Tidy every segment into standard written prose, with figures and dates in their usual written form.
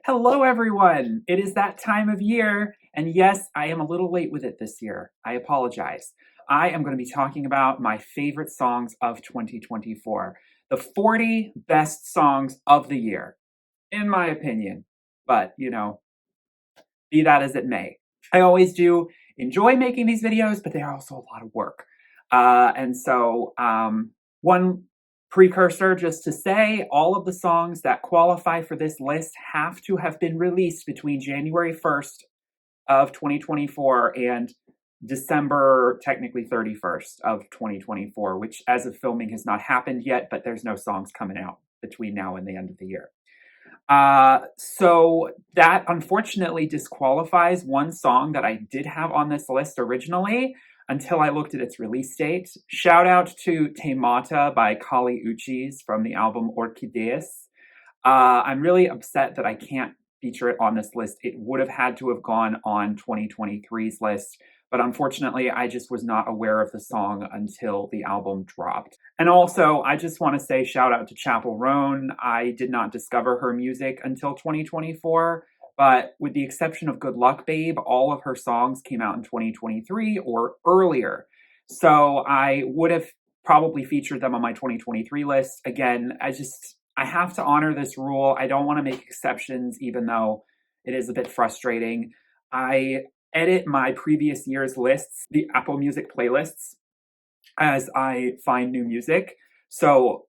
Hello, everyone. It is that time of year. And yes, I am a little late with it this year. I apologize. I am going to be talking about my favorite songs of 2024, the 40 best songs of the year, in my opinion. But, be that as it may. I always do enjoy making these videos, but they are also a lot of work. One precursor just to say, all of the songs that qualify for this list have to have been released between January 1st of 2024 and December, technically 31st of 2024, which as of filming has not happened yet, but there's no songs coming out between now and the end of the year. So that unfortunately disqualifies one song that I did have on this list originally until I looked at its release date. Shout out to Te Mata by Kali Uchis from the album Orquídeas. I'm really upset that I can't feature it on this list. It would have had to have gone on 2023's list, but unfortunately, I just was not aware of the song until the album dropped. And also, I just want to say shout out to Chappell Roan. I did not discover her music until 2024, but with the exception of Good Luck Babe, all of her songs came out in 2023 or earlier. So I would have probably featured them on my 2023 list. Again, I have to honor this rule. I don't want to make exceptions, even though it is a bit frustrating. I edit my previous year's lists, the Apple Music playlists, as I find new music. So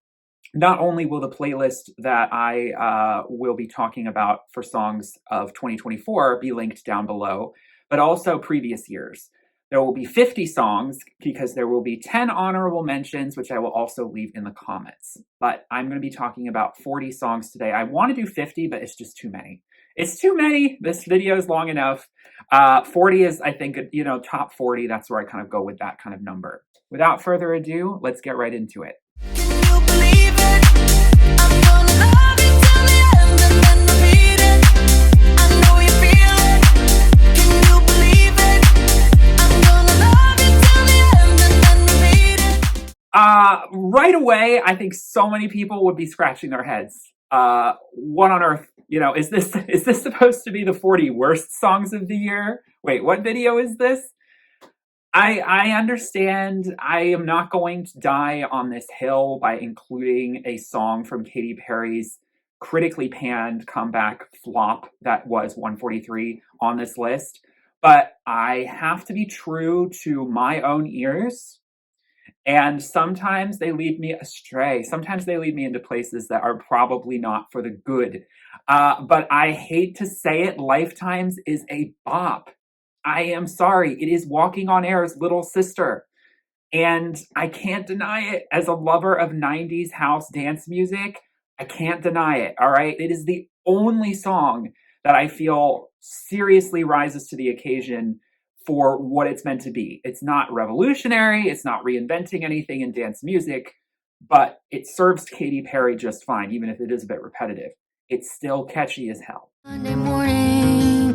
not only will the playlist that I will be talking about for songs of 2024 be linked down below, but also previous years. There will be 50 songs because there will be 10 honorable mentions, which I will also leave in the comments. But I'm going to be talking about 40 songs today. I want to do 50, but it's just too many. It's too many. This video is long enough. 40 is, I think, top 40. That's where I kind of go with that kind of number. Without further ado, let's get right into it. Right away, I think so many people would be scratching their heads. What on earth, is this supposed to be the 40 worst songs of the year? Wait, what video is this? I understand I am not going to die on this hill by including a song from Katy Perry's critically panned comeback flop that was 143 on this list, but I have to be true to my own ears. And sometimes they lead me astray. Sometimes they lead me into places that are probably not for the good. But I hate to say it, Lifetimes is a bop. I am sorry. It is Walking on Air's little sister. And I can't deny it. As a lover of 90s house dance music, I can't deny it, all right? It is the only song that I feel seriously rises to the occasion for what it's meant to be. It's not revolutionary, it's not reinventing anything in dance music, but it serves Katy Perry just fine, even if it is a bit repetitive. It's still catchy as hell. Monday morning,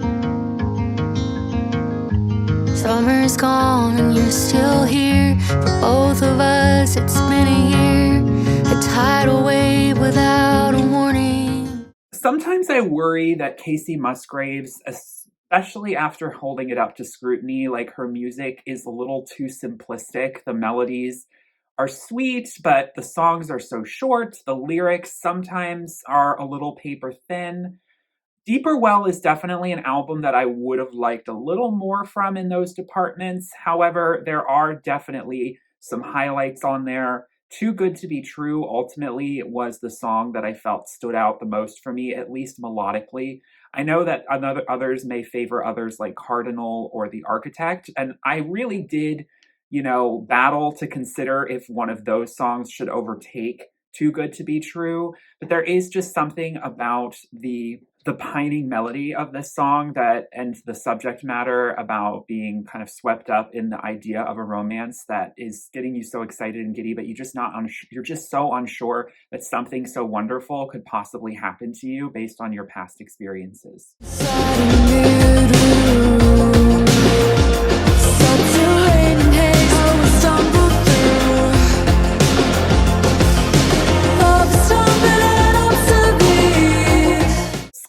summer's gone and you're still here. For both of us, it's been a year, a tidal wave without a warning. Sometimes I worry that Casey Musgraves, especially after holding it up to scrutiny, like her music is a little too simplistic. The melodies are sweet, but the songs are so short. The lyrics sometimes are a little paper thin. Deeper Well is definitely an album that I would have liked a little more from in those departments. However, there are definitely some highlights on there. Too Good to Be True ultimately was the song that I felt stood out the most for me, at least melodically. I know that others may favor others like Cardinal or The Architect, and I really did, battle to consider if one of those songs should overtake Too Good to Be True, but there is just something about the pining melody of this song and the subject matter about being kind of swept up in the idea of a romance that is getting you so excited and giddy, but you're just so unsure that something so wonderful could possibly happen to you based on your past experiences.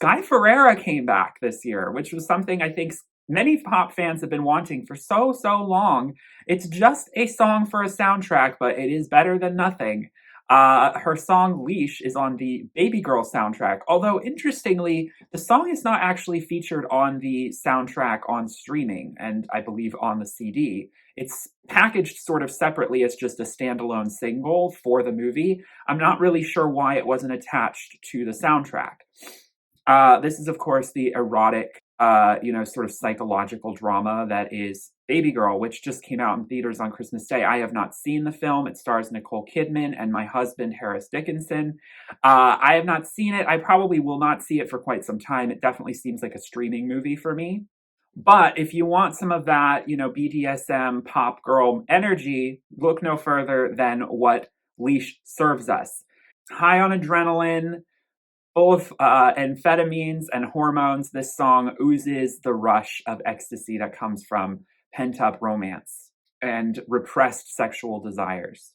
Sky Ferreira came back this year, which was something I think many pop fans have been wanting for so, so long. It's just a song for a soundtrack, but it is better than nothing. Her song Leash is on the Baby Girl soundtrack, although interestingly, the song is not actually featured on the soundtrack on streaming, and I believe on the CD. It's packaged sort of separately as just a standalone single for the movie. I'm not really sure why it wasn't attached to the soundtrack. This is, of course, the erotic, sort of psychological drama that is Baby Girl, which just came out in theaters on Christmas Day. I have not seen the film. It stars Nicole Kidman and my husband, Harris Dickinson. I have not seen it. I probably will not see it for quite some time. It definitely seems like a streaming movie for me. But if you want some of that, BDSM pop girl energy, look no further than what Leash serves us. High on adrenaline, full of amphetamines and hormones, this song oozes the rush of ecstasy that comes from pent-up romance and repressed sexual desires.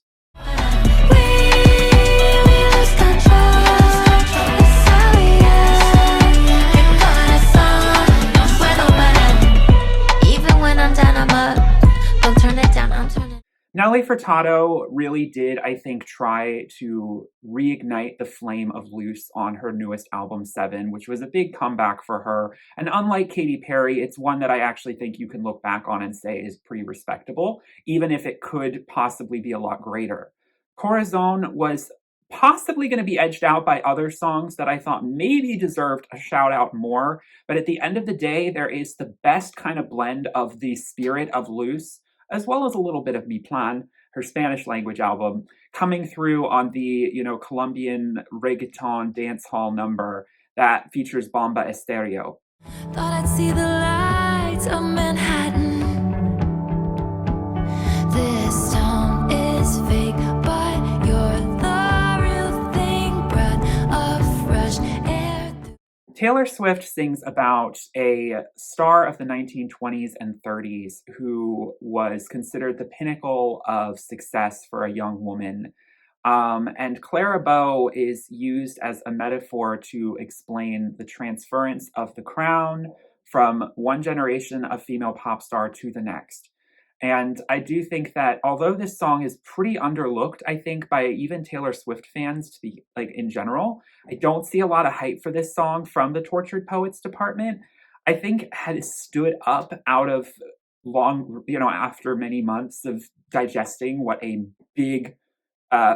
Nelly Furtado really did, I think, try to reignite the flame of Loose on her newest album, 7, which was a big comeback for her. And unlike Katy Perry, it's one that I actually think you can look back on and say is pretty respectable, even if it could possibly be a lot greater. Corazon was possibly going to be edged out by other songs that I thought maybe deserved a shout out more. But at the end of the day, there is the best kind of blend of the spirit of Loose, as well as a little bit of Mi Plan, her Spanish language album, coming through on the, Colombian reggaeton dance hall number that features Bomba Estéreo. Thought I'd see the lights of Manhattan. This town is fake, but you're the real thing. Breath of fresh air. Taylor Swift sings about a star of the 1920s and 30s who was considered the pinnacle of success for a young woman. And Clara Bow is used as a metaphor to explain the transference of the crown from one generation of female pop star to the next. And I do think that although this song is pretty underlooked, I think by even Taylor Swift fans to be in general, I don't see a lot of hype for this song from the Tortured Poets department. I think had stood up out of long, after many months of digesting what a big,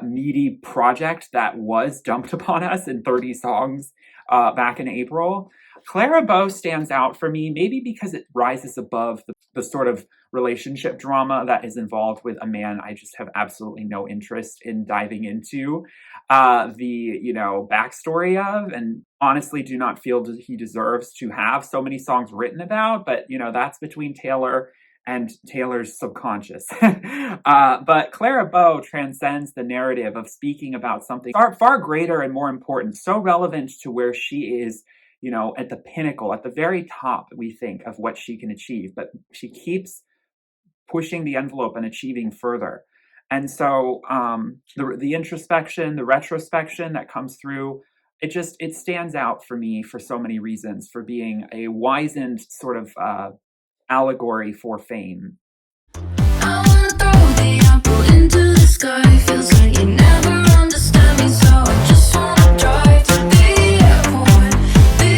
meaty project that was dumped upon us in 30 songs back in April. Clara Bow stands out for me, maybe because it rises above the sort of relationship drama that is involved with a man I just have absolutely no interest in diving into the backstory of, and honestly do not feel he deserves to have so many songs written about, but that's between Taylor and Taylor's subconscious. But Clara Bow transcends the narrative of speaking about something far greater and more important, so relevant to where she is, at the pinnacle, at the very top, we think, of what she can achieve. But she keeps pushing the envelope and achieving further. And so the introspection, the retrospection that comes through, it stands out for me for so many reasons, for being a wizened sort of allegory for fame. I wanna throw the apple into the sky. Feels like you never understand me, so I just wanna drive to the airport, the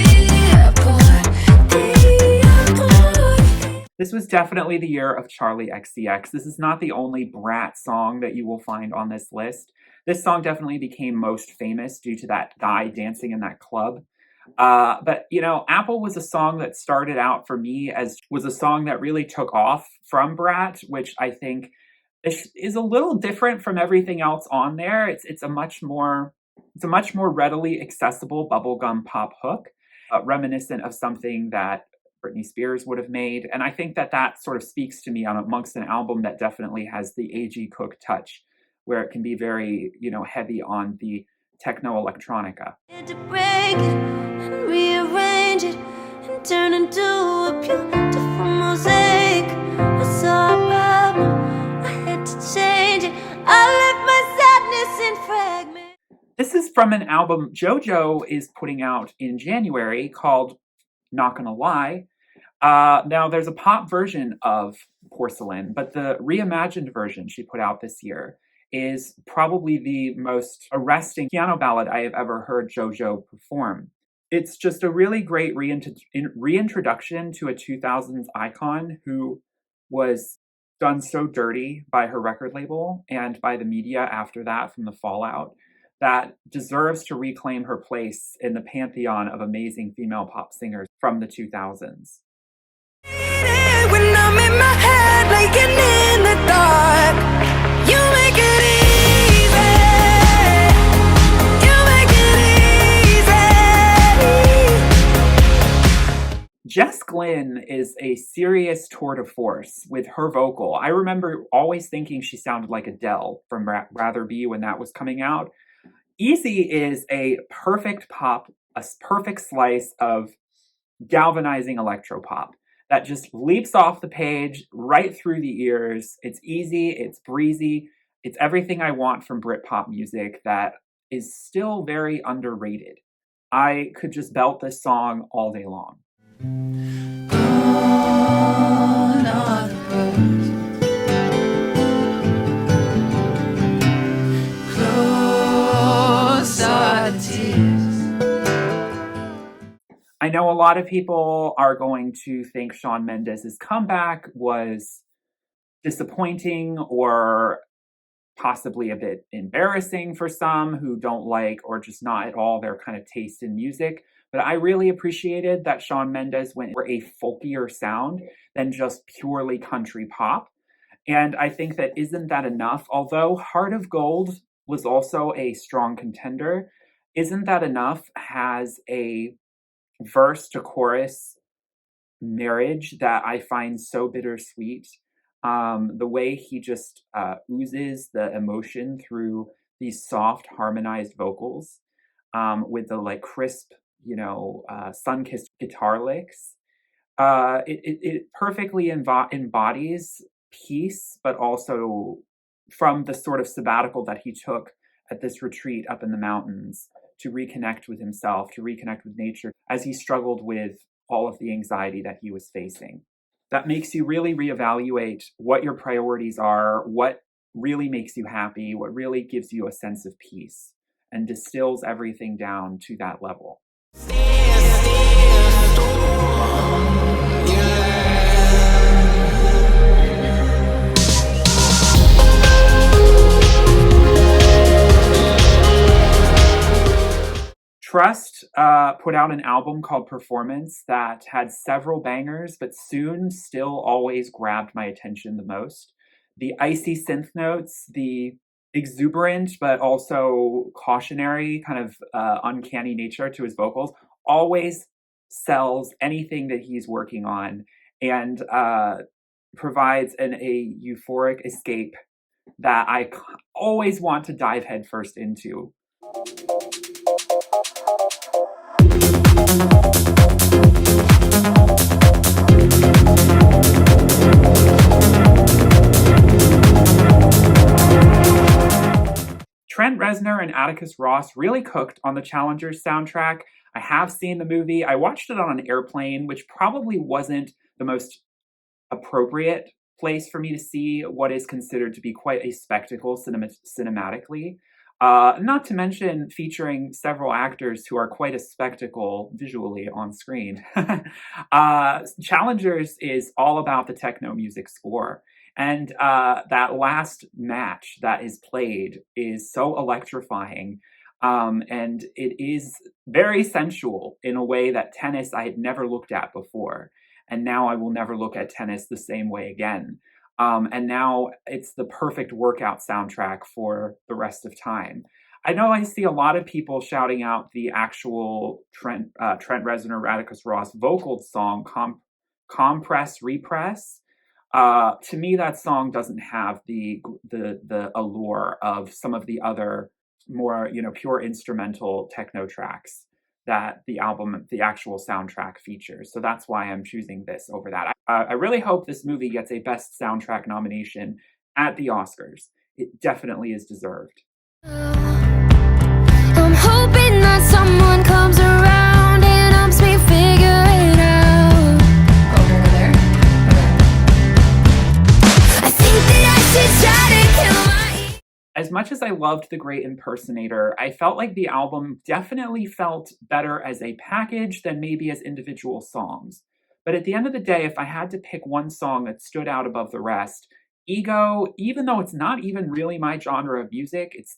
airport. This was definitely the year of Charlie XCX. This is not the only Brat song that you will find on this list. This song definitely became most famous due to that guy dancing in that club. But Apple was a song that started out for me as was a song that really took off from Brat, which I think is a little different from everything else on there. It's a much more readily accessible bubblegum pop hook, reminiscent of something that Britney Spears would have made. And I think that sort of speaks to me amongst an album that definitely has the A.G. Cook touch, where it can be very, heavy on the techno-electronica. To break it and rearrange it and turn into a beautiful mosaic. What's our problem? I had to change it. I left my sadness in fragments. This is from an album JoJo is putting out in January called Not Gonna Lie. Now, there's a pop version of Porcelain, but the reimagined version she put out this year is probably the most arresting piano ballad I have ever heard JoJo perform. It's just a really great reintroduction to a 2000s icon who was done so dirty by her record label and by the media after that from the fallout, that deserves to reclaim her place in the pantheon of amazing female pop singers from the 2000s. When I'm in my head, laying in the dark, you make it easy. You make it easy. Jess Glynn is a serious tour de force with her vocal. I remember always thinking she sounded like Adele from Rather Be when that was coming out. Easy is a perfect pop, a perfect slice of galvanizing electropop that just leaps off the page, right through the ears. It's easy, it's breezy, it's everything I want from Britpop music that is still very underrated. I could just belt this song all day long. Gone are the birds. Close are the tears. I know a lot of people are going to think Shawn Mendes' comeback was disappointing or possibly a bit embarrassing for some who don't like or just not at all their kind of taste in music. But I really appreciated that Shawn Mendes went for a folkier sound than just purely country pop. And I think that isn't that enough? Although Heart of Gold was also a strong contender, Isn't That Enough has a verse to chorus marriage that I find so bittersweet. The way he just oozes the emotion through these soft harmonized vocals with the like crisp, sun-kissed guitar licks. It perfectly embodies peace, but also from the sort of sabbatical that he took at this retreat up in the mountains to reconnect with himself, to reconnect with nature, as he struggled with all of the anxiety that he was facing. That makes you really reevaluate what your priorities are, what really makes you happy, what really gives you a sense of peace, and distills everything down to that level. Trust put out an album called Performance that had several bangers, but soon still always grabbed my attention the most. The icy synth notes, the exuberant but also cautionary kind of uncanny nature to his vocals always sells anything that he's working on and provides a euphoric escape that I always want to dive headfirst into. Trent Reznor and Atticus Ross really cooked on the Challengers soundtrack. I have seen the movie. I watched it on an airplane, which probably wasn't the most appropriate place for me to see what is considered to be quite a spectacle cinematically. Not to mention featuring several actors who are quite a spectacle visually on screen. Challengers is all about the techno music score. And that last match that is played is so electrifying. And it is very sensual in a way that tennis I had never looked at before. And now I will never look at tennis the same way again. And now it's the perfect workout soundtrack for the rest of time. I know I see a lot of people shouting out the actual Trent Reznor, Atticus Ross vocal song, Compress, Repress. To me, that song doesn't have the allure of some of the other more, pure instrumental techno tracks that the actual soundtrack features. So that's why I'm choosing this over that. I really hope this movie gets a Best Soundtrack nomination at the Oscars. It definitely is deserved. I'm comes around and helps me figure it out. Oh, over there. I think that I should try to kill my. As much as I loved The Great Impersonator, I felt like the album definitely felt better as a package than maybe as individual songs. But at the end of the day, if I had to pick one song that stood out above the rest, Ego, even though it's not even really my genre of music, it's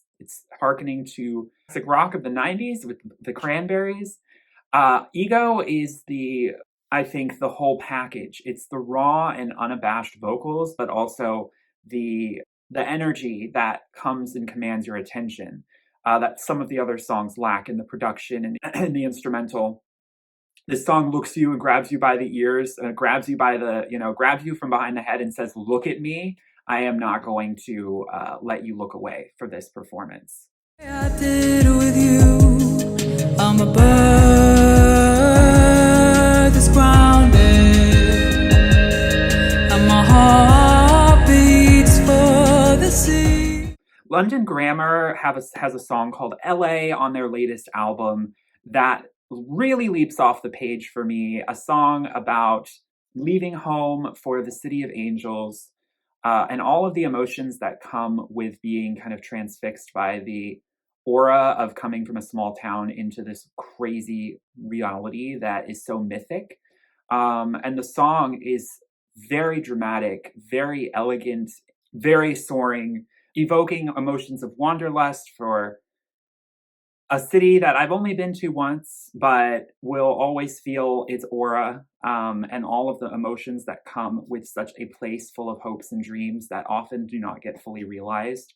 hearkening to classic rock of the 90s with the Cranberries. Ego is I think, the whole package. It's the raw and unabashed vocals, but also the energy that comes and commands your attention, that some of the other songs lack in the production and, and the instrumental. This song looks you and grabs you by the ears, grabs you by grabs you from behind the head and says, "Look at me. I am not going to let you look away for this performance." I did with you. I'm a bird that's grounded, and my heart beats for the sea. London Grammar has a song called LA on their latest album that really leaps off the page for me. A song about leaving home for the city of angels, and all of the emotions that come with being kind of transfixed by the aura of coming from a small town into this crazy reality that is so mythic. And the song is very dramatic, very elegant, very soaring, evoking emotions of wanderlust for a city that I've only been to once, but will always feel its aura, and all of the emotions that come with such a place full of hopes and dreams that often do not get fully realized.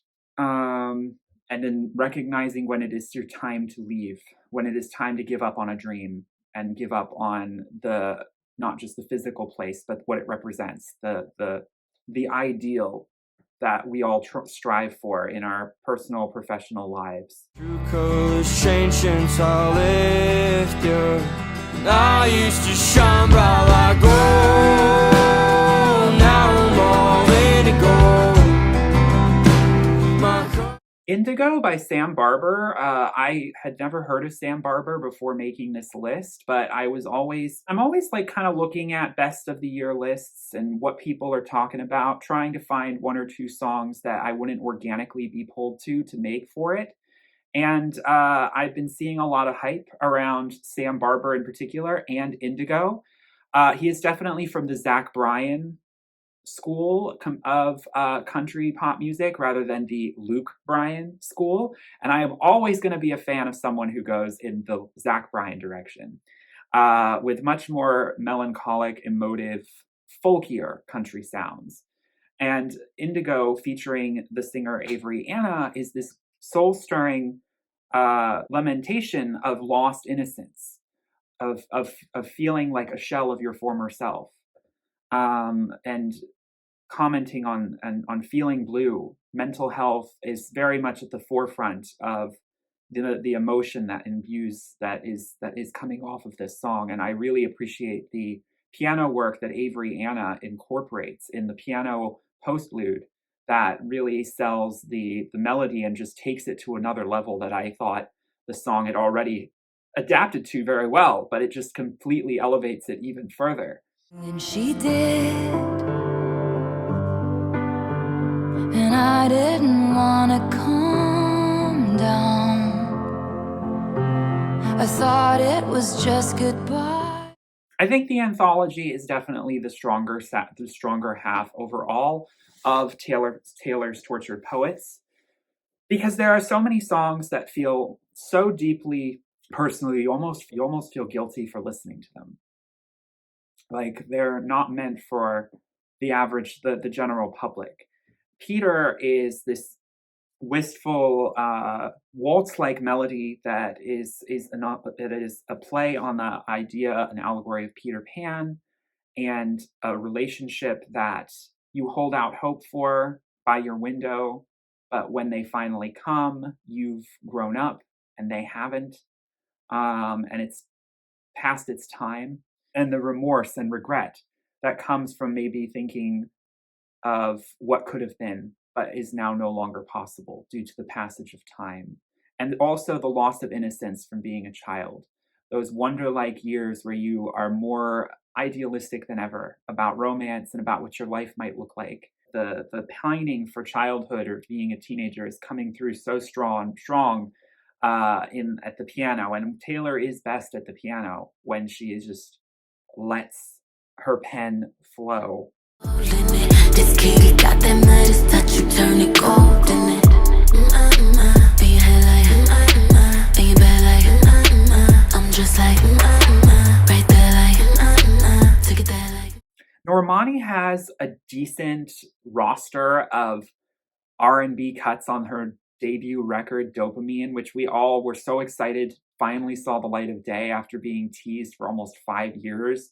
And in recognizing when it is your time to leave, when it is time to give up on a dream and give up on not just the physical place, but what it represents, the ideal that we all strive for in our personal, professional lives. True colors change since I left you. I used to shine bright like gold. Now I'm all indigo. Indigo by Sam Barber. I had never heard of Sam Barber before making this list, but I'm always like kind of looking at best of the year lists and what people are talking about, trying to find one or two songs that I wouldn't organically be pulled to make for it. And I've been seeing a lot of hype around Sam Barber in particular and Indigo. He is definitely from the Zach Bryan school of country pop music rather than the Luke Bryan school. And I am always going to be a fan of someone who goes in the Zach Bryan direction, with much more melancholic, emotive, folkier country sounds. And Indigo, featuring the singer Avery Anna, is this soul-stirring lamentation of lost innocence, of feeling like a shell of your former self. And commenting on feeling blue. Mental health is very much at the forefront of the emotion that imbues that is coming off of this song. And I really appreciate the piano work that Avery Anna incorporates in the piano postlude that really sells the melody and just takes it to another level that I thought the song had already adapted to very well, but it just completely elevates it even further. And she did, and I didn't want to come down. I thought it was just goodbye. I think the anthology is definitely the stronger half overall of Taylor's Tortured Poets, because there are so many songs that feel so deeply personal, you almost feel guilty for listening to them. Like they're not meant for the average, the general public. Peter is this wistful waltz-like melody that is a play on the idea, an allegory of Peter Pan, and a relationship that you hold out hope for by your window, but when they finally come, you've grown up and they haven't, and it's past its time. And the remorse and regret that comes from maybe thinking of what could have been, but is now no longer possible due to the passage of time. And also the loss of innocence from being a child. those wonder-like years where you are more idealistic than ever about romance and about what your life might look like. The pining for childhood or being a teenager is coming through so strong in at the piano. And Taylor is best at the piano when she is just lets her pen flow. This kitty got that Midas touch, you turn it cold in it. In your head like, in your bed like, I'm just like, right there like, took it there like. Normani has a decent roster of R&B cuts on her debut record, Dopamine, which we all were so excited finally saw the light of day after being teased for almost 5 years.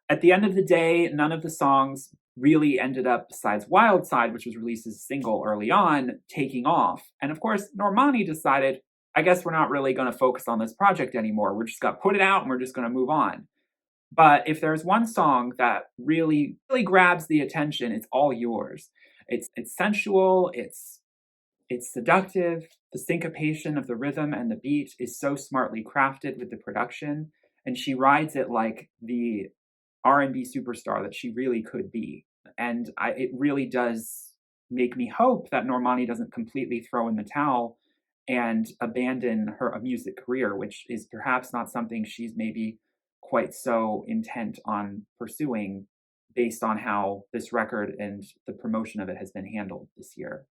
At the end of the day, none of the songs really ended up, besides Wild Side, which was released as a single early on, taking off. And of course, Normani decided, I guess we're not really going to focus on this project anymore. We're just going to put it out and we're just going to move on. But if there's one song that really grabs the attention, it's All Yours. It's sensual, it's seductive. The syncopation of the rhythm and the beat is so smartly crafted with the production, and she rides it like the R&B superstar that she really could be. And it really does make me hope that Normani doesn't completely throw in the towel and abandon her music career, which is perhaps not something she's maybe quite so intent on pursuing based on how this record and the promotion of it has been handled this year.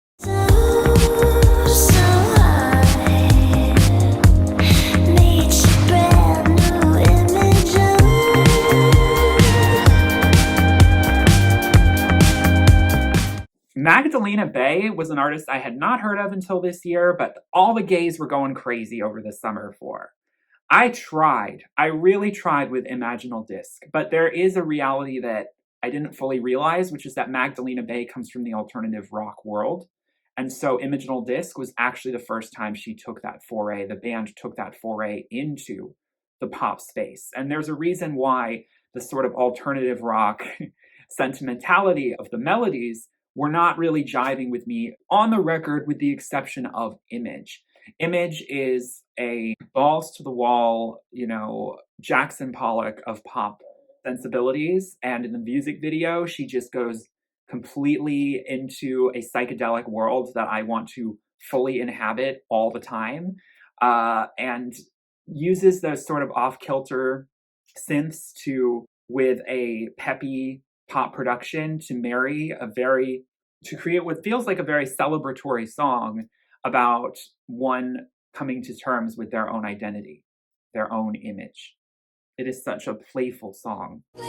Magdalena Bay was an artist I had not heard of until this year, but all the gays were going crazy over the summer for. I really tried with Imaginal Disc, but there is a reality that I didn't fully realize, which is that Magdalena Bay comes from the alternative rock world. And so Imaginal Disc was actually the first time she took that foray, the band took that foray into the pop space. And there's a reason why the sort of alternative rock sentimentality of the melodies were not really jiving with me on the record, with the exception of Image. Image is a balls to the wall, Jackson Pollock of pop sensibilities. And in the music video, she just goes completely into a psychedelic world that I want to fully inhabit all the time, and uses those sort of off-kilter synths with a peppy pop production to create what feels like a very celebratory song about one coming to terms with their own identity, their own image. It is such a playful song. Don't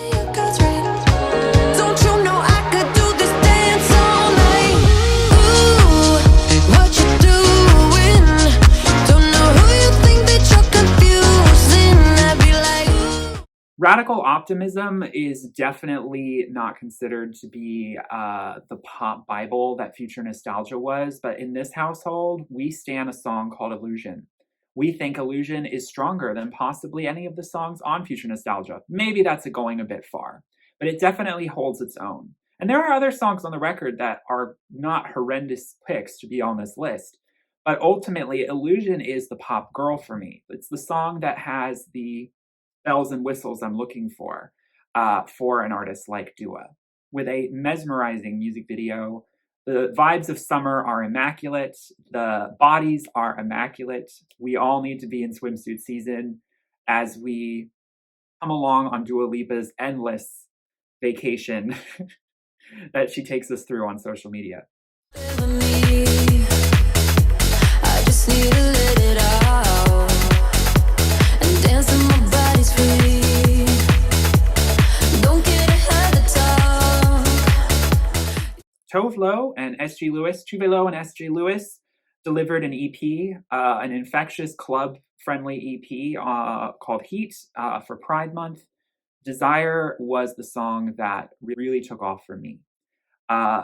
you know I could do this dance all night? Ooh, what you doing? Don't know who you think that you're confusing. I'd be like, ooh. Radical Optimism is definitely not considered to be the pop Bible that Future Nostalgia was, but in this household, we stan a song called Illusion. We think Illusion is stronger than possibly any of the songs on Future Nostalgia. Maybe that's going a bit far, but it definitely holds its own. And there are other songs on the record that are not horrendous picks to be on this list, but ultimately Illusion is the pop girl for me. It's the song that has the bells and whistles I'm looking for an artist like Dua. With a mesmerizing music video, the vibes of summer are immaculate. The bodies are immaculate. We all need to be in swimsuit season as we come along on Dua Lipa's endless vacation that she takes us through on social media. I just need to let it out and dance till my body's free. Don't get ahead of time. Tove Lo and SG Lewis delivered an EP, an infectious club-friendly EP called Heat for Pride Month. Desire was the song that really took off for me.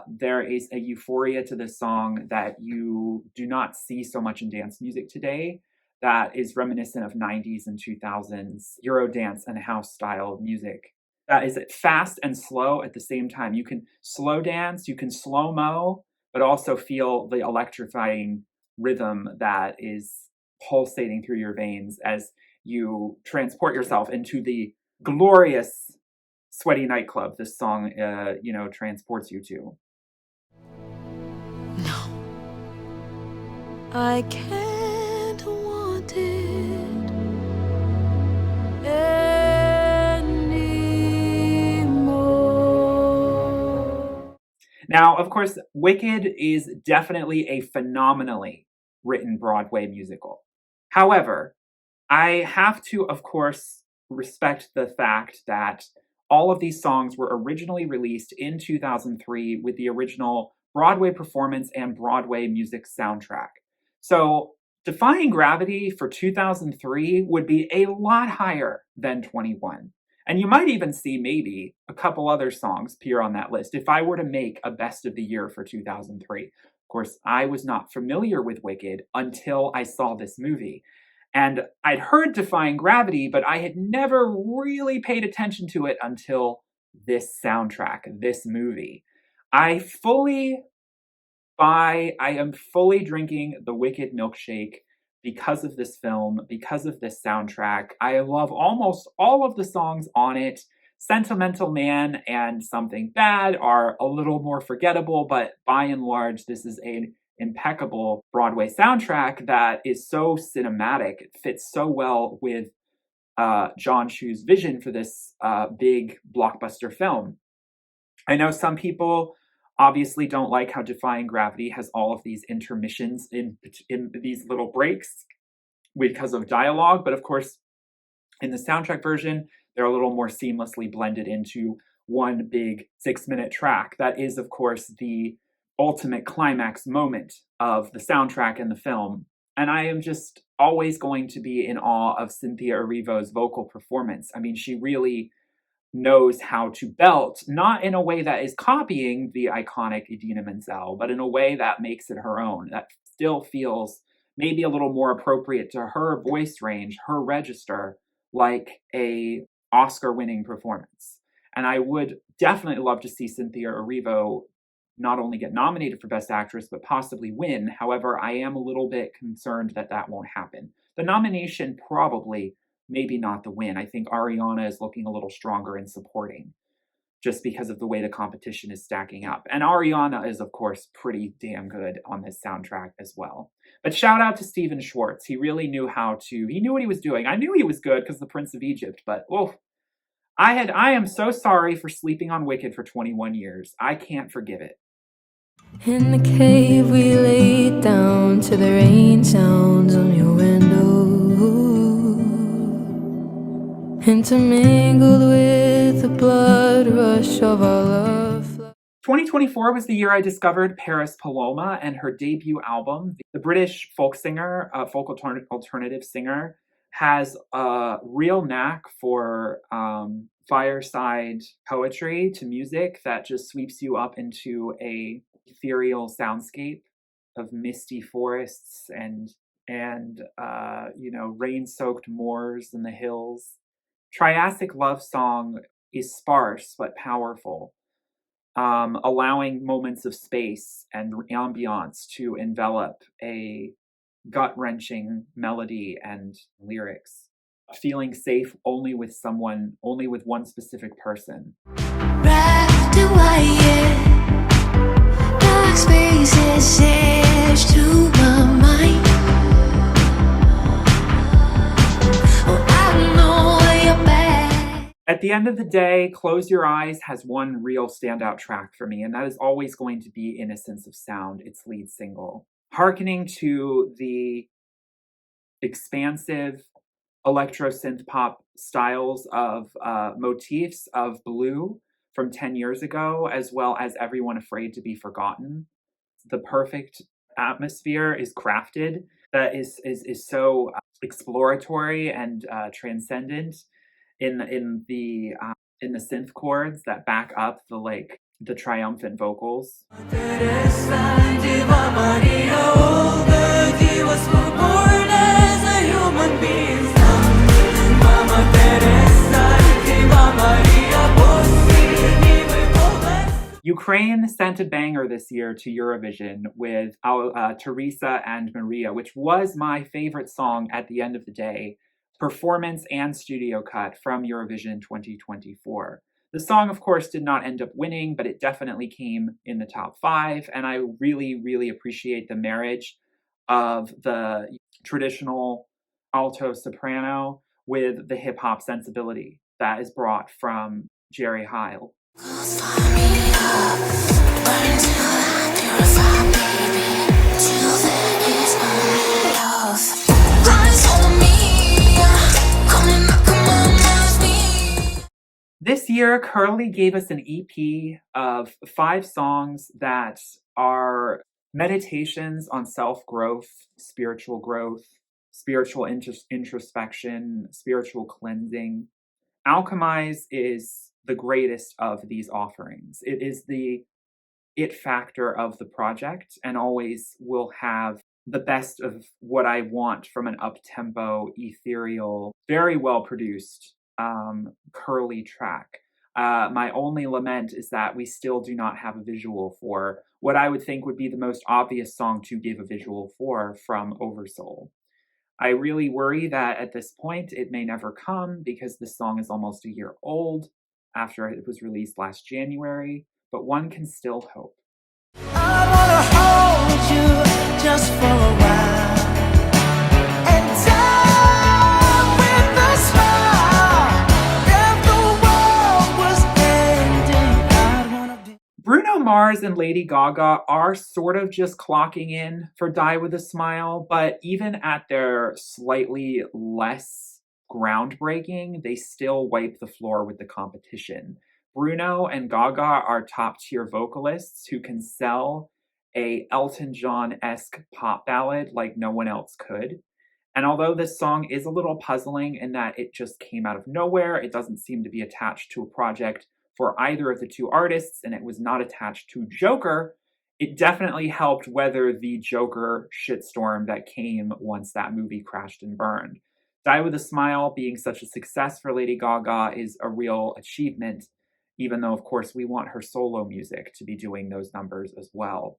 There is a euphoria to this song that you do not see so much in dance music today that is reminiscent of 90s and 2000s Eurodance and house style music. That is fast and slow at the same time. You can slow dance, you can slow-mo, but also feel the electrifying rhythm that is pulsating through your veins as you transport yourself into the glorious sweaty nightclub this song, transports you to. No, I can't want it anymore. Now, of course, Wicked is definitely a phenomenally written Broadway musical. However, I have to, of course, respect the fact that all of these songs were originally released in 2003 with the original Broadway performance and Broadway music soundtrack. So, Defying Gravity for 2003 would be a lot higher than 21. And you might even see maybe a couple other songs appear on that list if I were to make a best of the year for 2003. Of course, I was not familiar with Wicked until I saw this movie. And I'd heard Defying Gravity, but I had never really paid attention to it until this soundtrack, this movie. I am fully drinking the Wicked milkshake because of this film, because of this soundtrack. I love almost all of the songs on it. Sentimental Man and Something Bad are a little more forgettable, but by and large, this is an impeccable Broadway soundtrack that is so cinematic. It fits so well with John Chu's vision for this big blockbuster film. I know some people obviously don't like how Defying Gravity has all of these intermissions in these little breaks because of dialogue, but of course, in the soundtrack version, they're a little more seamlessly blended into one big 6-minute track. That is, of course, the ultimate climax moment of the soundtrack and the film. And I am just always going to be in awe of Cynthia Erivo's vocal performance. I mean, she really knows how to belt, not in a way that is copying the iconic Idina Menzel, but in a way that makes it her own, that still feels maybe a little more appropriate to her voice range, her register, like a Oscar-winning performance. And I would definitely love to see Cynthia Erivo not only get nominated for Best Actress, but possibly win. However, I am a little bit concerned that that won't happen. The nomination probably, maybe not the win. I think Ariana is looking a little stronger in supporting, just because of the way the competition is stacking up. And Ariana is, of course, pretty damn good on this soundtrack as well. But shout out to Stephen Schwartz. He really knew he knew what he was doing. I knew he was good because the Prince of Egypt, but I am so sorry for sleeping on Wicked for 21 years. I can't forgive it. In the cave we laid down to the rain sounds on your window, intermingled with the blood rush of our love. 2024 was the year I discovered Paris Paloma and her debut album. The British folk singer, folk alternative singer, has a real knack for fireside poetry to music that just sweeps you up into a ethereal soundscape of misty forests and rain-soaked moors in the hills. Triassic Love Song is sparse but powerful, allowing moments of space and ambiance to envelop a gut-wrenching melody and lyrics. Feeling safe only with one specific person. Wrapped in white, dark spaces edge to my mind. Oh, I know you're back. At the end of the day, Close Your Eyes has one real standout track for me, and that is always going to be Innocence of Sound, its lead single. Harkening to the expansive electro synth pop styles of motifs of Blue from 10 years ago, as well as Everyone Afraid to Be Forgotten. The perfect atmosphere is crafted that is so exploratory and transcendent in the synth chords that back up the triumphant vocals. Ukraine sent a banger this year to Eurovision with Teresa and Maria, which was my favorite song at the end of the day performance and studio cut from Eurovision 2024. The song, of course, did not end up winning, but it definitely came in the top 5, and I really, really appreciate the marriage of the traditional alto soprano with the hip-hop sensibility that is brought from Jerry Heil. This year, Curly gave us an EP of 5 songs that are meditations on self-growth, spiritual introspection, spiritual cleansing. Alchemize is the greatest of these offerings. It is the it factor of the project and always will have the best of what I want from an up-tempo, ethereal, very well-produced Curly track. My only lament is that we still do not have a visual for what I would think would be the most obvious song to give a visual for from Oversoul. I really worry that at this point it may never come because this song is almost a year old after it was released last January, but one can still hope. I wanna hold you just for a while and die with a smile. If the world was ending, I'd wanna be. Bruno Mars and Lady Gaga are sort of just clocking in for Die With a Smile, but even at their slightly less groundbreaking, they still wipe the floor with the competition. Bruno and Gaga are top-tier vocalists who can sell a Elton John-esque pop ballad like no one else could. And although this song is a little puzzling in that it just came out of nowhere, it doesn't seem to be attached to a project for either of the two artists, and it was not attached to Joker, it definitely helped weather the Joker shitstorm that came once that movie crashed and burned. Die With a Smile being such a success for Lady Gaga is a real achievement, even though, of course, we want her solo music to be doing those numbers as well.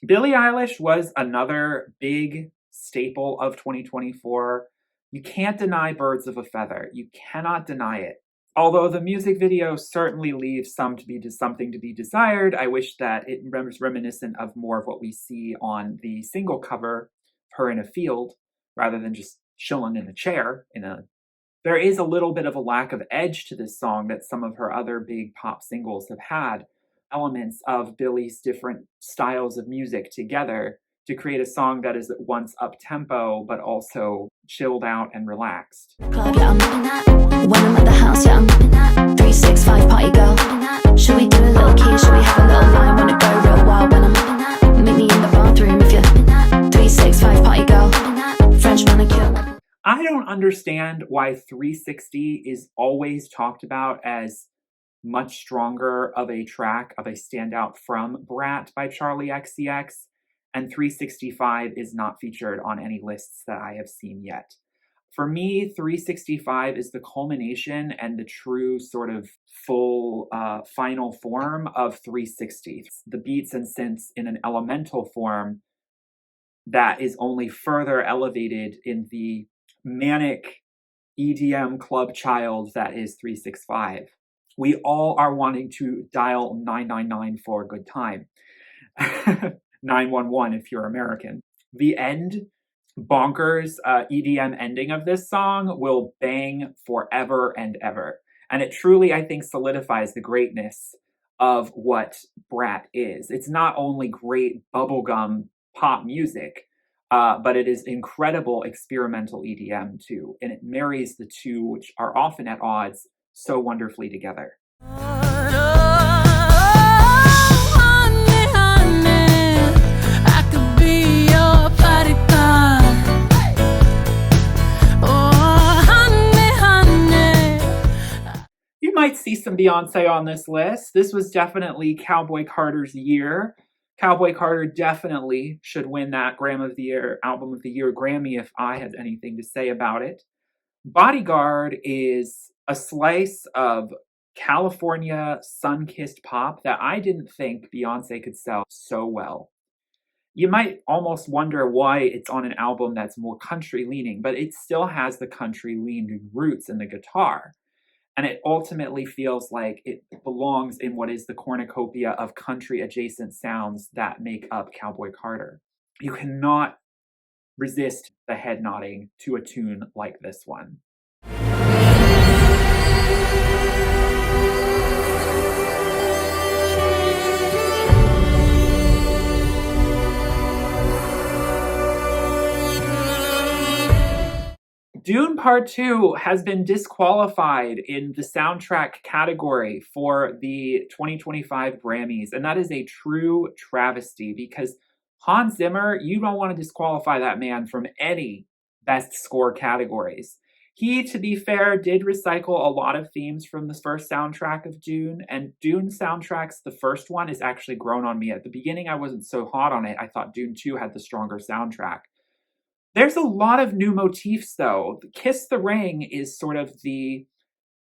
Billie Eilish was another big staple of 2024. You can't deny Birds of a Feather. You cannot deny it. Although the music video certainly leaves something to be desired, I wish that it was reminiscent of more of what we see on the single cover, Her in a Field, rather than just chilling in a chair. There is a little bit of a lack of edge to this song that some of her other big pop singles have had. Elements of Billie's different styles of music together to create a song that is at once up-tempo, but also chilled out and relaxed. Club, yeah, I'm living that. When I'm at the house, yeah, I'm living that. 365 party girl. Should we do a little key? Should we have a little line? Wanna go real wild when I'm living that? Meet me in the bathroom if you're living that. 365 party girl. French manicure. I don't understand why 360 is always talked about as much stronger of a track, of a standout from Brat by Charli XCX, and 365 is not featured on any lists that I have seen yet. For me, 365 is the culmination and the true sort of full final form of 360. The beats and synths in an elemental form that is only further elevated in the manic EDM club child that is 365. We all are wanting to dial 999 for a good time. 911 if you're American. The end, bonkers EDM ending of this song will bang forever and ever. And it truly, I think, solidifies the greatness of what Brat is. It's not only great bubblegum pop music, but it is incredible experimental EDM too. And it marries the two, which are often at odds, so wonderfully together. You might see some Beyonce on this list. This was definitely Cowboy Carter's year. Cowboy Carter definitely should win that Album of the Year Grammy if I had anything to say about it. Bodyguard is a slice of California sun-kissed pop that I didn't think Beyonce could sell so well. You might almost wonder why it's on an album that's more country leaning, but it still has the country leaning roots in the guitar. And it ultimately feels like it belongs in what is the cornucopia of country adjacent sounds that make up Cowboy Carter. You cannot resist the head nodding to a tune like this one. Dune Part 2 has been disqualified in the soundtrack category for the 2025 Grammys, and that is a true travesty because Hans Zimmer, you don't want to disqualify that man from any best score categories. He, to be fair, did recycle a lot of themes from the first soundtrack of Dune, and Dune soundtracks, the first one, is actually grown on me. At the beginning, I wasn't so hot on it. I thought Dune 2 had the stronger soundtrack. There's a lot of new motifs, though. Kiss the Ring is sort of the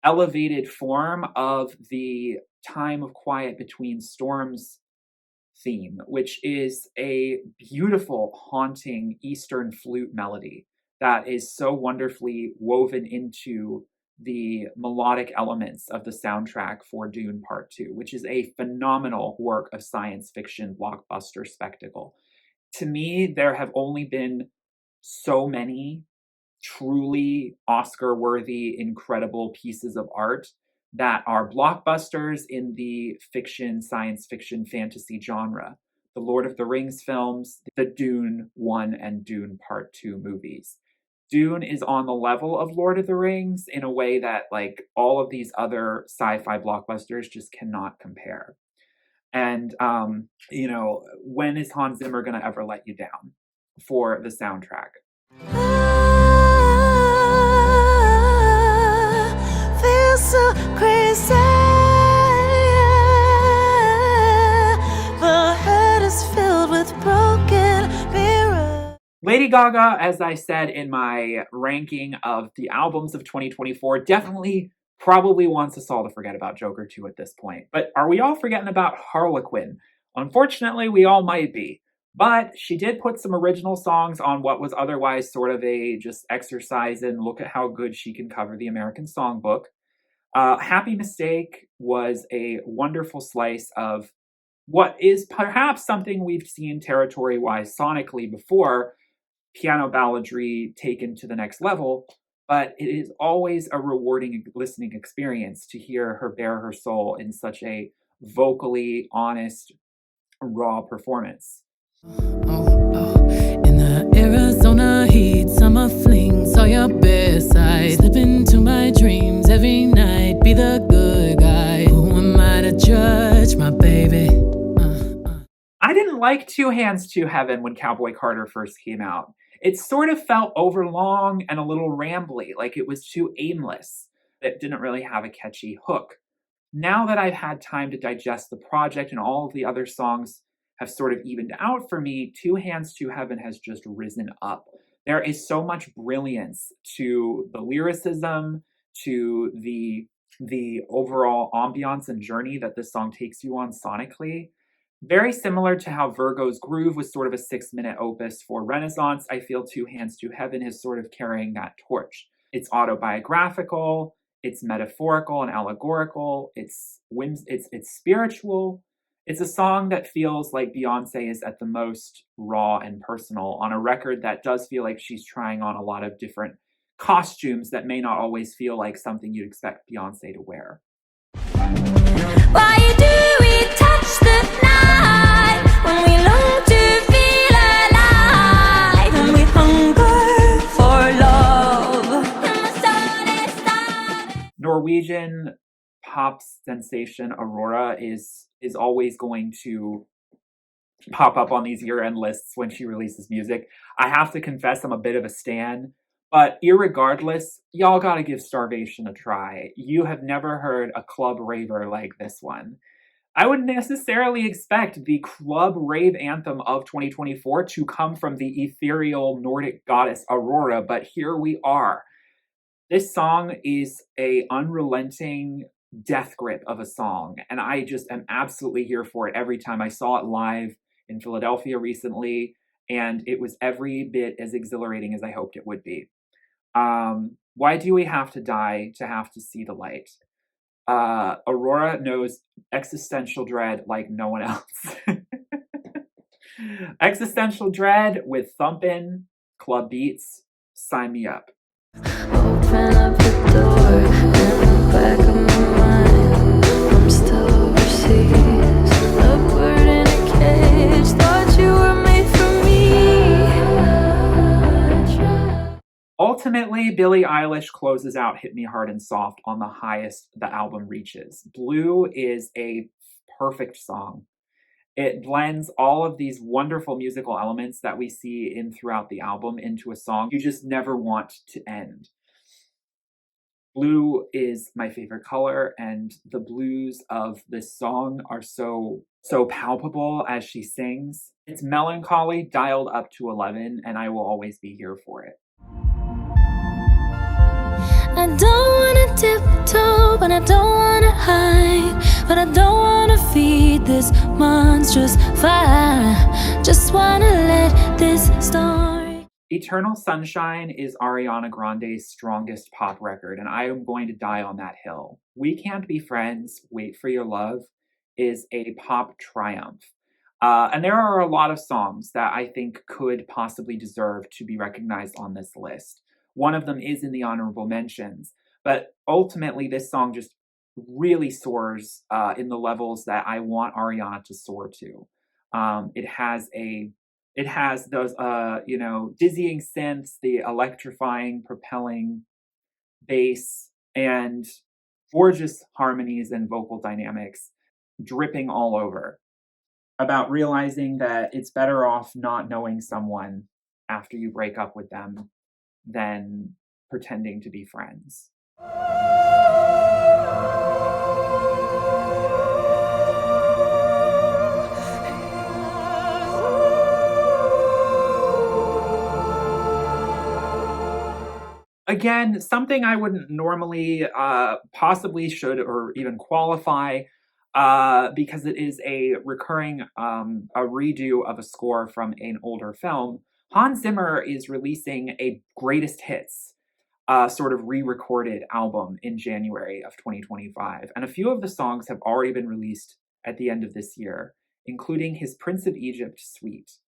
elevated form of the Time of Quiet Between Storms theme, which is a beautiful, haunting Eastern flute melody that is so wonderfully woven into the melodic elements of the soundtrack for Dune Part 2, which is a phenomenal work of science fiction blockbuster spectacle. To me, there have only been so many truly Oscar-worthy, incredible pieces of art that are blockbusters in the fiction, science fiction, fantasy genre. The Lord of the Rings films, the Dune 1 and Dune Part 2 movies. Dune is on the level of Lord of the Rings in a way that, like, all of these other sci-fi blockbusters just cannot compare. And, when is Hans Zimmer going to ever let you down for the soundtrack? Feel so crazy. The head is filled with broken mirrors. Lady Gaga, as I said in my ranking of the albums of 2024, definitely probably wants us all to forget about Joker 2 at this point. But are we all forgetting about Harlequin? Unfortunately, we all might be. But she did put some original songs on what was otherwise sort of a just exercise in look at how good she can cover the American Songbook. Happy Mistake was a wonderful slice of what is perhaps something we've seen territory-wise sonically before, piano balladry taken to the next level, but it is always a rewarding listening experience to hear her bare her soul in such a vocally honest, raw performance. In the Arizona heat, summer fling, saw your bedside, slip into my dreams every night, be the good guy. Who am I to judge, my baby? I didn't like Two Hands to Heaven when Cowboy Carter first came out. It sort of felt overlong and a little rambly, like it was too aimless. It didn't really have a catchy hook. Now that I've had time to digest the project and all of the other songs have sort of evened out for me, Two Hands to Heaven has just risen up. There is so much brilliance to the lyricism, to the overall ambiance and journey that this song takes you on sonically. Very similar to how Virgo's Groove was sort of a 6-minute opus for Renaissance, I feel Two Hands to Heaven is sort of carrying that torch. It's autobiographical, it's metaphorical and allegorical, it's spiritual. It's a song that feels like Beyonce is at the most raw and personal on a record that does feel like she's trying on a lot of different costumes that may not always feel like something you'd expect Beyonce to wear. Why do we touch the night when we long to feel alive and we hunger for love? And the sun is starting. Norwegian pop sensation Aurora is always going to pop up on these year-end lists when she releases music. I have to confess I'm a bit of a stan, but irregardless, y'all gotta give Starvation a try. You have never heard a club raver like this one. I wouldn't necessarily expect the club rave anthem of 2024 to come from the ethereal Nordic goddess Aurora, but here we are. This song is a unrelenting death grip of a song, and I just am absolutely here for it every time. I saw it live in Philadelphia recently, and it was every bit as exhilarating as I hoped it would be. Why do we have to die to have to see the light? Aurora knows existential dread like no one else. Existential dread with thumpin', club beats, sign me up. Open up the door in the back of my mind. I'm still overseas, a bird in a cage. Thought you were made for me. Ultimately, Billie Eilish closes out Hit Me Hard and Soft on the highest the album reaches. Blue is a perfect song. It blends all of these wonderful musical elements that we see in throughout the album into a song you just never want to end. Blue is my favorite color, and the blues of this song are so palpable as she sings. It's melancholy dialed up to 11, and I will always be here for it. I don't wanna tiptoe, but I don't wanna hide, but I don't wanna feed this monstrous fire. Just wanna let this story. Eternal Sunshine is Ariana Grande's strongest pop record, and I am going to die on that hill. We Can't Be Friends, Wait for Your Love is a pop triumph. And there are a lot of songs that I think could possibly deserve to be recognized on this list. One of them is in the honorable mentions, but ultimately this song just really soars in the levels that I want Ariana to soar to. It has those dizzying synths, the electrifying, propelling bass, and gorgeous harmonies and vocal dynamics dripping all over. About realizing that it's better off not knowing someone after you break up with them than pretending to be friends. Again, something I wouldn't normally possibly should or even qualify because it is a recurring a redo of a score from an older film. Hans Zimmer is releasing a greatest hits sort of re-recorded album in January of 2025. And a few of the songs have already been released at the end of this year, including his Prince of Egypt suite.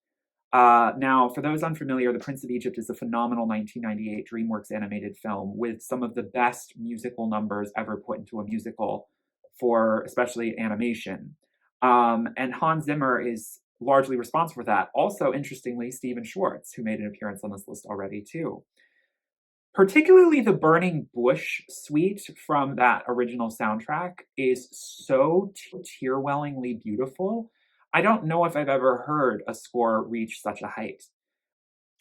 Now, for those unfamiliar, The Prince of Egypt is a phenomenal 1998 DreamWorks animated film with some of the best musical numbers ever put into a musical for especially animation. And Hans Zimmer is largely responsible for that. Also, interestingly, Stephen Schwartz, who made an appearance on this list already too. Particularly the Burning Bush suite from that original soundtrack is so tear-wellingly beautiful. I don't know if I've ever heard a score reach such a height.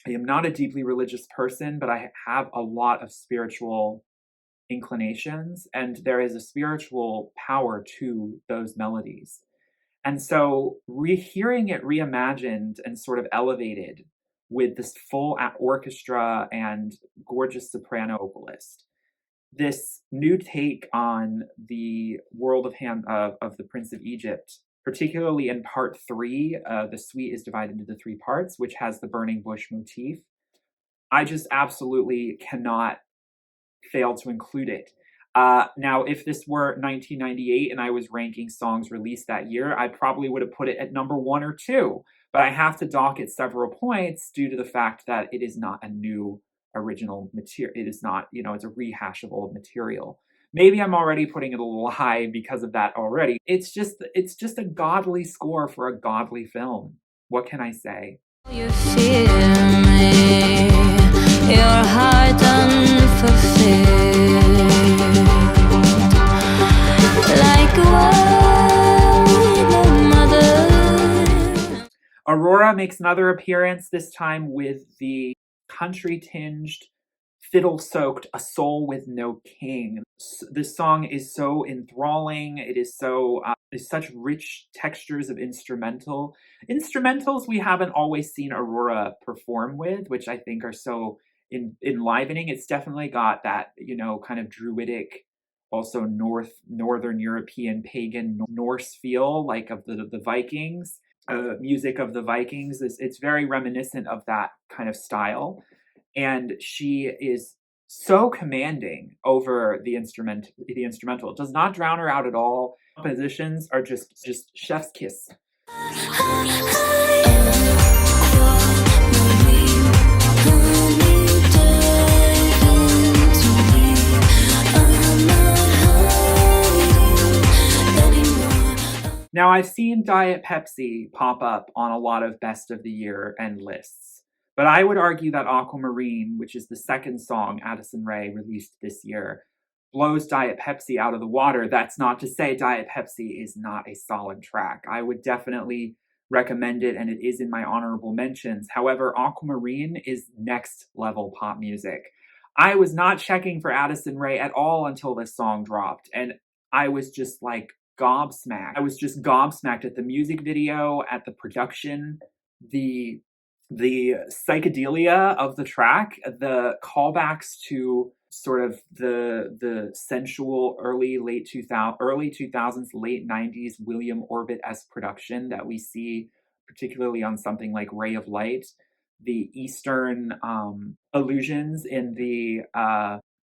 I am not a deeply religious person, but I have a lot of spiritual inclinations, and there is a spiritual power to those melodies. And so hearing it reimagined and sort of elevated with this full orchestra and gorgeous soprano vocalist, this new take on the world of the Prince of Egypt, particularly in part 3, the suite is divided into 3 parts, which has the burning bush motif. I just absolutely cannot fail to include it. Now, if this were 1998 and I was ranking songs released that year, I probably would have put it at number 1 or 2. But I have to dock it several points due to the fact that it is not a new original material. It is not, it's a rehash of old material. Maybe I'm already putting it a little high because of that already. It's just a godly score for a godly film. What can I say? You feel me, your heart unfulfilled, like a mother. Aurora makes another appearance, this time with the country-tinged, fiddle-soaked A Soul with No King. This song is so enthralling. It is there's such rich textures of instrumentals we haven't always seen Aurora perform with, which I think are so enlivening. It's definitely got that, kind of druidic, also northern European pagan Norse feel, like of the Vikings, music of the Vikings. It's very reminiscent of that kind of style, and she is so commanding over the instrumental. It does not drown her out at all. Compositions are just chef's kiss. Now, I've seen Diet Pepsi pop up on a lot of best of the year end lists, but I would argue that Aquamarine, which is the second song Addison Rae released this year, blows Diet Pepsi out of the water. That's not to say Diet Pepsi is not a solid track. I would definitely recommend it, and it is in my honorable mentions. However, Aquamarine is next level pop music. I was not checking for Addison Rae at all until this song dropped, and I was just like gobsmacked. I was just gobsmacked at the music video, at the production, the psychedelia of the track, the callbacks to sort of the sensual early 2000s, late 90s William Orbit-esque production that we see particularly on something like Ray of Light, the Eastern allusions in the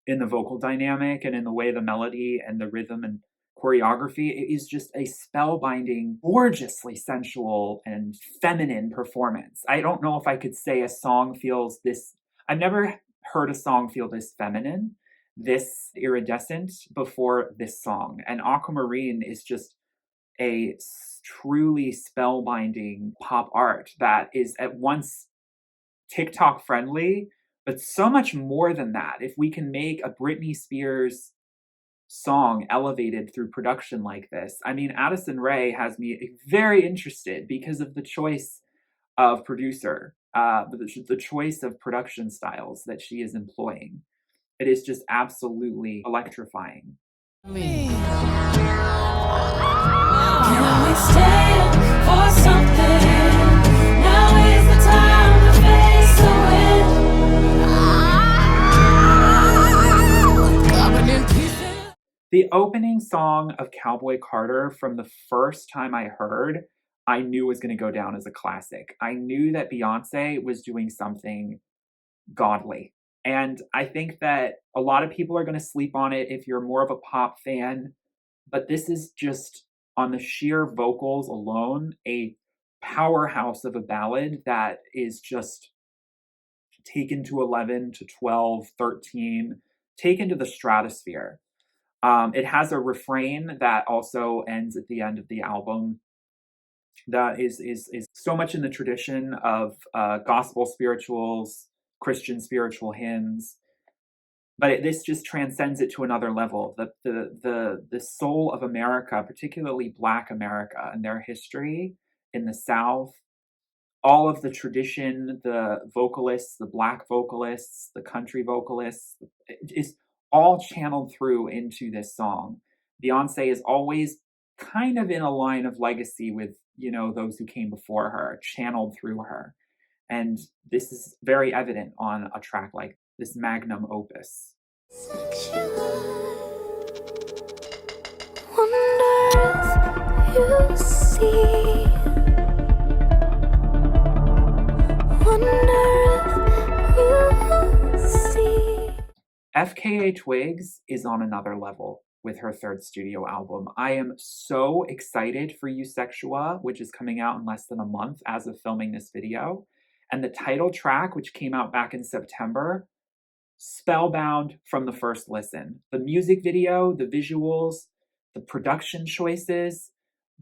vocal dynamic and in the way the melody and the rhythm and choreography. It is just a spellbinding, gorgeously sensual and feminine performance. I don't know if I could say a song feels this. I've never heard a song feel this feminine, this iridescent before this song. And Aquamarine is just a truly spellbinding pop art that is at once TikTok friendly, but so much more than that. If we can make a Britney Spears song elevated through production like this, I mean, Addison Rae has me very interested because of the choice of producer, the choice of production styles that she is employing. It is just absolutely electrifying. Can we stay for something? Now is the time to face the wind. The opening song of Cowboy Carter, from the first time I heard, I knew was going to go down as a classic. I knew that Beyonce was doing something godly. And I think that a lot of people are going to sleep on it if you're more of a pop fan. But this is just, on the sheer vocals alone, a powerhouse of a ballad that is just taken to 11, to 12, 13, taken to the stratosphere. It has a refrain that also ends at the end of the album that is so much in the tradition of gospel spirituals, Christian spiritual hymns, but this just transcends it to another level. The soul of America, particularly Black America, and their history in the South, all of the tradition, the vocalists, the Black vocalists, the country vocalists, is all channeled through into this song. Beyonce is always kind of in a line of legacy with, those who came before her, channeled through her. And this is very evident on a track like this magnum opus. Wonder if you see. FKA Twigs is on another level with her third studio album. I am so excited for Eusexua, which is coming out in less than a month as of filming this video. And the title track, which came out back in September, spellbound from the first listen. The music video, the visuals, the production choices,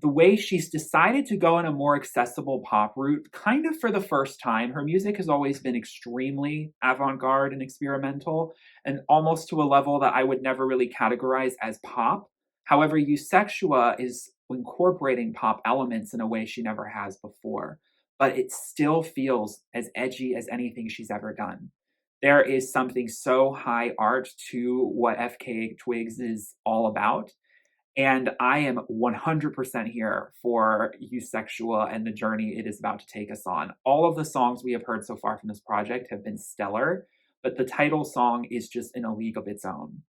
the way she's decided to go in a more accessible pop route, kind of for the first time. Her music has always been extremely avant-garde and experimental, and almost to a level that I would never really categorize as pop. However, Eusexua is incorporating pop elements in a way she never has before, but it still feels as edgy as anything she's ever done. There is something so high art to what FKA Twigs is all about. And I am 100% here for Eusexua and the journey it is about to take us on. All of the songs we have heard so far from this project have been stellar, but the title song is just in a league of its own.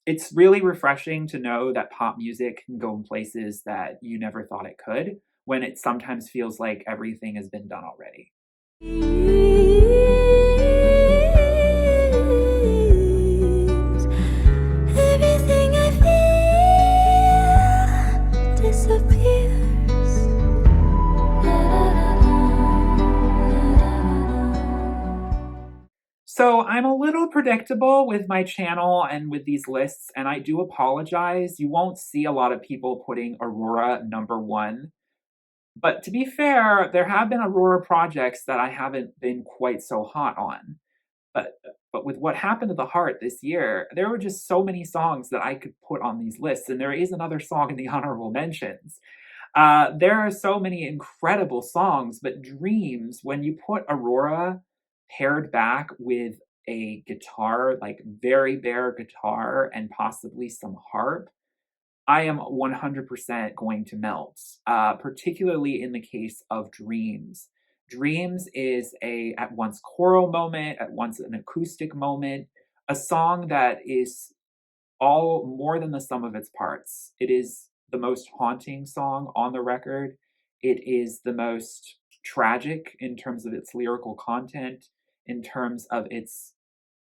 It's really refreshing to know that pop music can go in places that you never thought it could, when it sometimes feels like everything has been done already. Everything I feel disappears. So I'm a little predictable with my channel and with these lists, and I do apologize. You won't see a lot of people putting Aurora #1. But to be fair, there have been Aurora projects that I haven't been quite so hot on. But but with what happened to the Heart this year, there were just so many songs that I could put on these lists, and there is another song in the honorable mentions. There are so many incredible songs, but Dreams, when you put Aurora paired back with a guitar, like very bare guitar and possibly some harp, I am 100% going to melt, particularly in the case of Dreams. Dreams is a at once choral moment, at once an acoustic moment, a song that is all more than the sum of its parts. It is the most haunting song on the record. It is the most tragic in terms of its lyrical content, in terms of its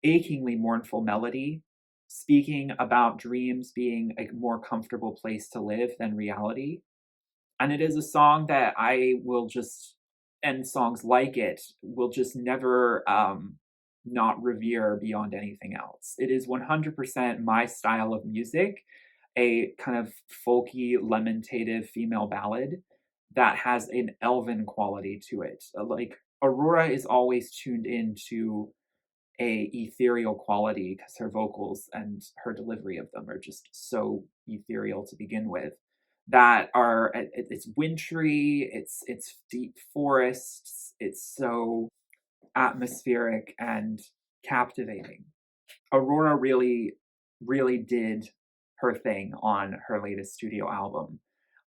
achingly mournful melody, speaking about dreams being a more comfortable place to live than reality. And it is a song that I will just, and songs like it, will just never not revere beyond anything else. It is 100% my style of music, a kind of folky, lamentative female ballad that has an elven quality to it. Like, Aurora is always tuned into a ethereal quality because her vocals and her delivery of them are just so ethereal to begin with, that are it's wintry, it's deep forests, it's so atmospheric and captivating. Aurora really did her thing on her latest studio album,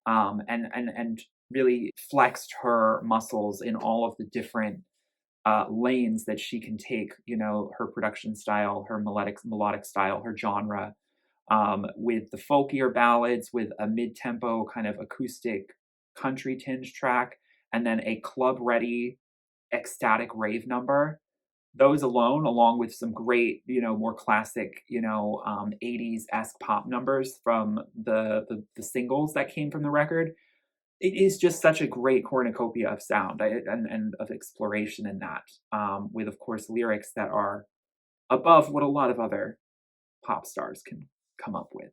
and really flexed her muscles in all of the different lanes that she can take, you know, her production style, her melodic style, her genre, with the folkier ballads, with a mid-tempo kind of acoustic country tinge track, and then a club-ready ecstatic rave number. Those alone, along with some great, you know, more classic, you know, 80s-esque pop numbers from the singles that came from the record, it is just such a great cornucopia of sound and of exploration in that, with, of course, lyrics that are above what a lot of other pop stars can come up with.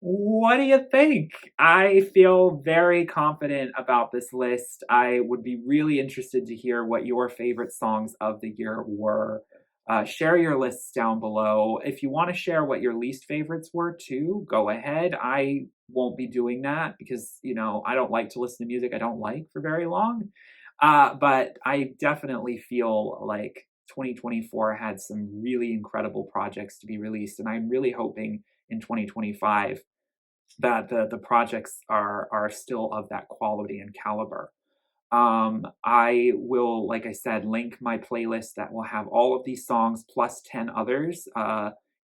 What do you think? I feel very confident about this list. I would be really interested to hear what your favorite songs of the year were. Share your lists down below. If you want to share what your least favorites were too, go ahead. I won't be doing that because, you know, I don't like to listen to music I don't like for very long. But I definitely feel like 2024 had some really incredible projects to be released, and I'm really hoping in 2025 that the projects are still of that quality and caliber. I will, like I said, link my playlist that will have all of these songs plus 10 others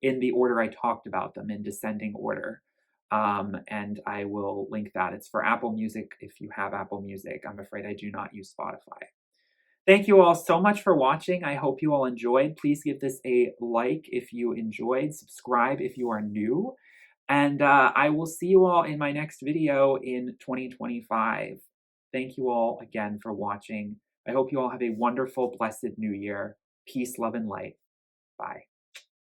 in the order I talked about them, in descending order. And I will link that. It's for Apple Music if you have Apple Music. I'm afraid I do not use Spotify. Thank you all so much for watching. I hope you all enjoyed. Please give this a like if you enjoyed. Subscribe if you are new. And I will see you all in my next video in 2025. Thank you all again for watching. I hope you all have a wonderful, blessed new year. Peace, love, and light. Bye.